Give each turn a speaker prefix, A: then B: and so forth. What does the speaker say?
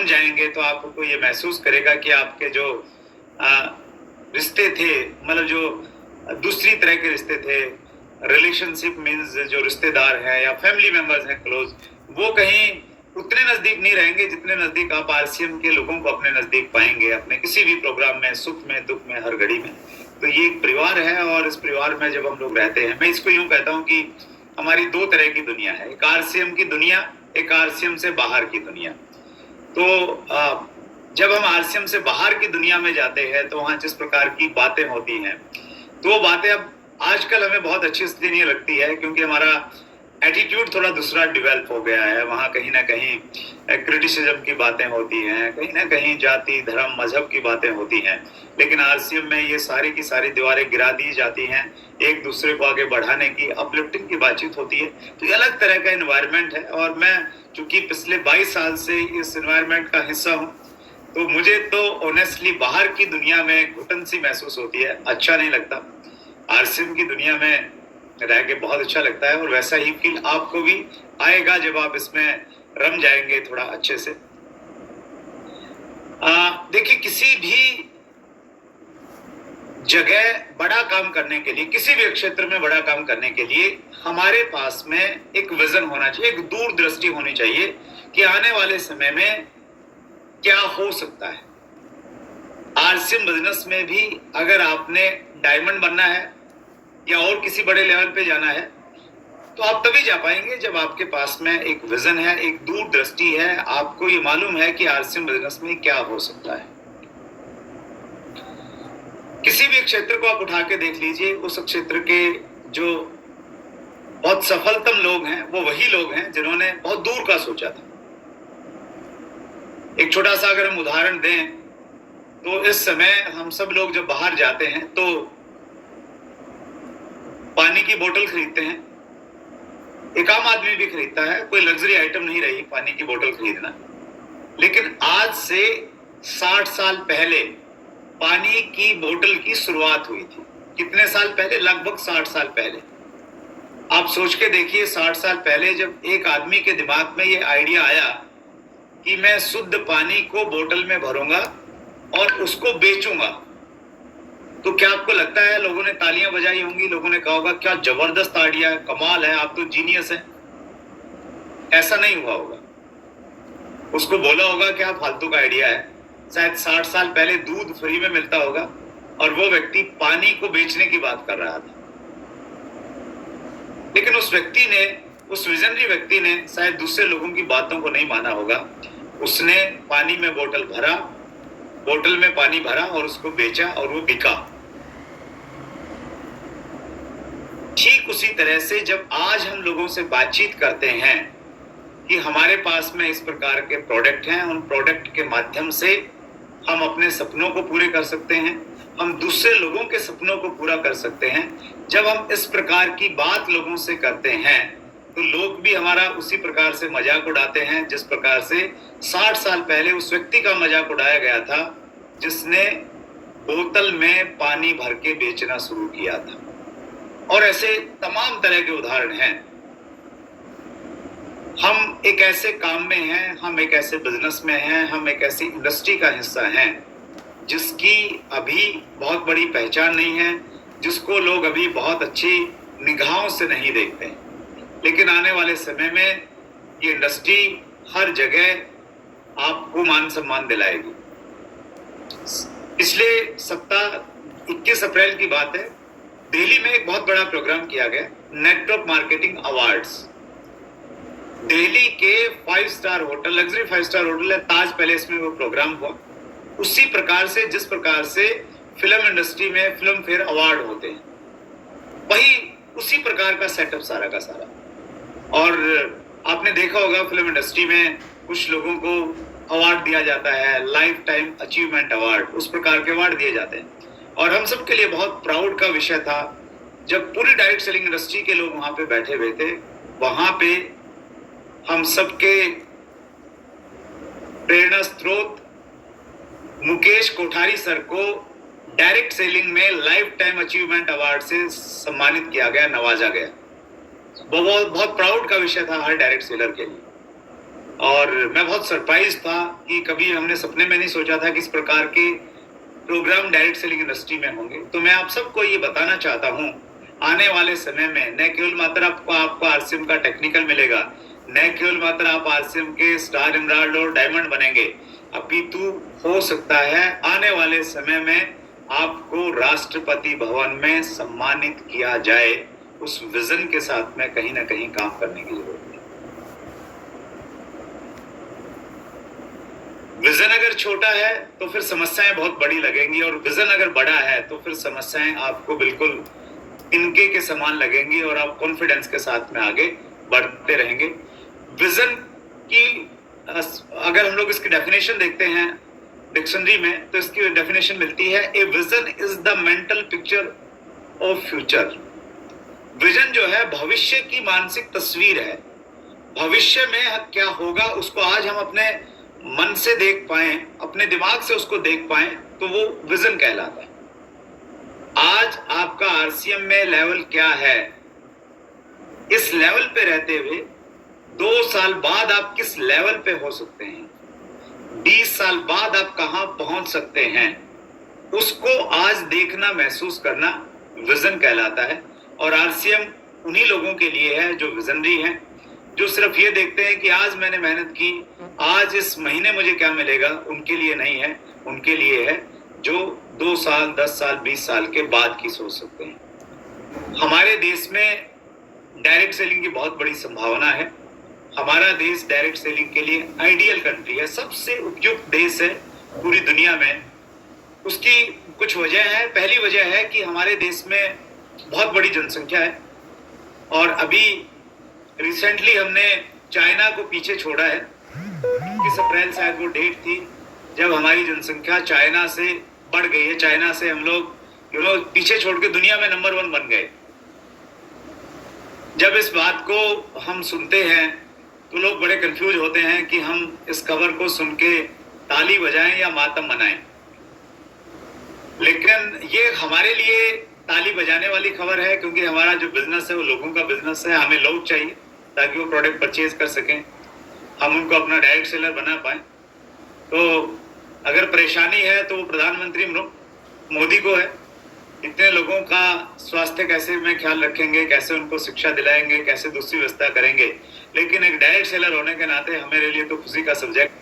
A: रम जाएंगे तो आपको ये महसूस करेगा कि आपके जो रिश्ते थे, मतलब जो दूसरी तरह के रिश्ते थे, रिलेशनशिप मीन्स जो रिश्तेदार हैं या फैमिली मेंबर्स हैं क्लोज, वो कहीं उतने नजदीक नहीं रहेंगे जितने नजदीक आप आरसीएम के लोगों को अपने नजदीक पाएंगे, अपने किसी भी प्रोग्राम में, सुख में, दुख में, हर घड़ी में। तो ये एक परिवार है, और इस परिवार में जब हम लोग रहते हैं, मैं इसको यूं कहता हूं कि हमारी दो तरह की दुनिया है, एक आरसीएम की दुनिया, एक आरसीएम से बाहर की दुनिया। तो जब हम आरसीएम से बाहर की दुनिया में जाते हैं तो वहां जिस प्रकार की बातें होती हैं, तो वो बातें अब आजकल हमें बहुत अच्छी इसलिए नहीं लगती है क्योंकि हमारा एटीट्यूड थोड़ा दूसरा डेवलप हो गया है। वहाँ कहीं ना कहीं क्रिटिसिज्म की बातें होती हैं, कहीं ना कहीं जाति, धर्म, मजहब की बातें होती हैं, लेकिन आरसीएम में ये सारी की सारी दीवारें गिरा दी जाती हैं, एक दूसरे को आगे बढ़ाने की, अपलिफ्टिंग की बातचीत होती है। तो ये अलग तरह का एनवायरनमेंट है, और मैं चूंकि पिछले 22 साल से इस एनवायरनमेंट का हिस्सा हूँ, तो मुझे तो ऑनेस्टली बाहर की दुनिया में घुटन सी महसूस होती है, अच्छा नहीं लगता। आरसीएम की दुनिया में रह के बहुत अच्छा लगता है, और वैसा ही फील आपको भी आएगा जब आप इसमें रम जाएंगे थोड़ा अच्छे से। देखिए, किसी भी जगह बड़ा काम करने के लिए, किसी भी क्षेत्र में बड़ा काम करने के लिए हमारे पास में एक विजन होना चाहिए, एक दूरदृष्टि होनी चाहिए कि आने वाले समय में क्या हो सकता है। आरसीएम बिजनेस में भी अगर आपने डायमंड बनना है या और किसी बड़े लेवल पे जाना है, तो आप तभी जा पाएंगे जब आपके पास में एक विजन है, एक दूरदृष्टि है, आपको ये मालूम है कि आरसीएम बिजनेस में क्या हो सकता है। किसी भी क्षेत्र को आप उठा के देख लीजिए, उस क्षेत्र के जो बहुत सफलतम लोग हैं वो वही लोग हैं जिन्होंने बहुत दूर का सोचा था। एक छोटा सा अगर हम उदाहरण दें तो इस समय हम सब लोग जब बाहर जाते हैं तो पानी की बोतल खरीदते हैं, एक आम आदमी भी खरीदता है, कोई लग्जरी आइटम नहीं रही पानी की बोतल खरीदना। लेकिन आज से 60 साल पहले पानी की बोतल की शुरुआत हुई थी। कितने साल पहले? लगभग 60 साल पहले। आप सोच के देखिए, 60 साल पहले जब एक आदमी के दिमाग में ये आइडिया आया कि मैं शुद्ध पानी को बोतल में भरूंगा और उसको बेचूंगा, तो क्या आपको लगता है लोगों ने तालियां बजाई होंगी, लोगों ने कहा होगा क्या जबरदस्त आइडिया है, कमाल है, आप तो जीनियस हैं? ऐसा नहीं हुआ होगा। उसको बोला होगा क्या फालतू का आइडिया है। शायद 60 साल पहले दूध फ्री में मिलता होगा और वो व्यक्ति पानी को बेचने की बात कर रहा था। लेकिन उस व्यक्ति ने, उस विजनरी व्यक्ति ने शायद दूसरे लोगों की बातों को नहीं माना होगा। उसने पानी में बोतल भरा, बोतल में पानी भरा और उसको बेचा और वो बिका। ठीक उसी तरह से जब आज हम लोगों से बातचीत करते हैं कि हमारे पास में इस प्रकार के प्रोडक्ट हैं, उन प्रोडक्ट के माध्यम से हम अपने सपनों को पूरे कर सकते हैं, हम दूसरे लोगों के सपनों को पूरा कर सकते हैं। जब हम इस प्रकार की बात लोगों से करते हैं तो लोग भी हमारा उसी प्रकार से मजाक उड़ाते हैं जिस प्रकार से 60 साल पहले उस व्यक्ति का मजाक उड़ाया गया था जिसने बोतल में पानी भर के बेचना शुरू किया था। और ऐसे तमाम तरह के उदाहरण हैं। हम एक ऐसे काम में हैं, हम एक ऐसे बिजनेस में हैं, हम एक ऐसी इंडस्ट्री का हिस्सा हैं जिसकी अभी बहुत बड़ी पहचान नहीं है, जिसको लोग अभी बहुत अच्छी निगाहों से नहीं देखते। लेकिन आने वाले समय में ये इंडस्ट्री हर जगह आपको मान सम्मान दिलाएगी। पिछले सप्ताह 21 अप्रैल की बात है, दिल्ली में एक बहुत बड़ा प्रोग्राम किया गया, नेटवर्क मार्केटिंग अवार्ड्स। दिल्ली के 5 star hotel, luxury 5 star hotel है ताज पैलेस में वो प्रोग्राम हुआ। उसी प्रकार से जिस प्रकार से फिल्म इंडस्ट्री में फिल्म फेयर अवार्ड होते हैं, वही उसी प्रकार का सेटअप सारा का सारा। और आपने देखा होगा फिल्म इंडस्ट्री में कुछ लोगों को अवार्ड दिया जाता है, लाइफ टाइम अचीवमेंट अवार्ड, उस प्रकार के अवार्ड दिए जाते हैं। और हम सब के लिए बहुत प्राउड का विषय था जब पूरी डायरेक्ट सेलिंग इंडस्ट्री के लोग वहां पे बैठे हुए थे। वहां पे हम सबके प्रेरणा स्रोत मुकेश कोठारी सर को डायरेक्ट सेलिंग में लाइफ टाइम अचीवमेंट अवार्ड से सम्मानित किया गया, नवाजा गया। वो बहुत प्राउड का विषय था हर डायरेक्ट सेलर के लिए। और मैं बहुत सरप्राइज था कि कभी हमने सपने में नहीं सोचा था कि इस प्रकार के प्रोग्राम डायरेक्ट सेलिंग इंडस्ट्री में होंगे। तो मैं आप सबको ये बताना चाहता हूँ, आने वाले समय में न केवल मात्र आपको आरसीएम का टेक्निकल मिलेगा, न केवल मात्र आप आरसीएम के स्टार, एमराल्ड और डायमंड बनेंगे, अपितु हो सकता है आने वाले समय में आपको राष्ट्रपति भवन में सम्मानित किया जाए। उस विजन के साथ में कहीं ना कहीं काम करने की जरूरत है। विजन अगर छोटा है तो फिर समस्याएं बहुत बड़ी लगेंगी, और विजन अगर बड़ा है तो फिर समस्याएं आपको बिल्कुल इनके के समान लगेंगी और आप कॉन्फिडेंस के साथ में आगे बढ़ते रहेंगे। विजन की अगर हम लोग इसकी डेफिनेशन देखते हैं डिक्शनरी में, तो इसकी डेफिनेशन मिलती है, a vision is the mental picture of future. Vision जो है भविष्य की मानसिक तस्वीर है। भविष्य में क्या होगा उसको आज हम अपने मन से देख पाए, अपने दिमाग से उसको देख पाए, तो वो विजन कहलाता है। आज आपका आरसीएम में लेवल क्या है, इस लेवल पे रहते हुए 2 साल बाद आप किस लेवल पे हो सकते हैं, 20 साल बाद आप कहां पहुंच सकते हैं, उसको आज देखना, महसूस करना विजन कहलाता है। और आरसीएम उन्हीं लोगों के लिए है जो विजनरी हैं, जो सिर्फ ये देखते हैं कि आज मैंने मेहनत की, आज इस महीने मुझे क्या मिलेगा, उनके लिए नहीं है। उनके लिए है जो 2 साल, 10 साल, 20 साल के बाद की सोच सकते हैं। हमारे देश में डायरेक्ट सेलिंग की बहुत बड़ी संभावना है। हमारा देश डायरेक्ट सेलिंग के लिए आइडियल कंट्री है, सबसे उपयुक्त देश है पूरी दुनिया में। उसकी कुछ वजह है। पहली वजह है कि हमारे देश में बहुत बड़ी जनसंख्या है, और अभी रिसेंटली हमने चाइना को पीछे छोड़ा है। 21 अप्रैल शायद वो डेट थी जब हमारी जनसंख्या चाइना से बढ़ गई है। चाइना से हम लोग पीछे छोड़ के दुनिया में नंबर 1 बन गए। जब इस बात को हम सुनते हैं तो लोग बड़े कंफ्यूज होते हैं कि हम इस खबर को सुन के ताली बजाएं या मातम मनाएं। लेकिन ये हमारे लिए ताली बजाने वाली खबर है, क्योंकि हमारा जो बिजनेस है वो लोगों का बिजनेस है। हमें लोग चाहिए ताकि वो प्रोडक्ट परचेज कर सकें, हम उनको अपना डायरेक्ट सेलर बना पाए। तो अगर परेशानी है तो वो प्रधानमंत्री मोदी को है। इतने लोगों का स्वास्थ्य कैसे में ख्याल रखेंगे, कैसे उनको शिक्षा दिलाएंगे, कैसे दूसरी व्यवस्था करेंगे। लेकिन एक डायरेक्ट सेलर होने के नाते हमारे लिए तो खुशी का सब्जेक्ट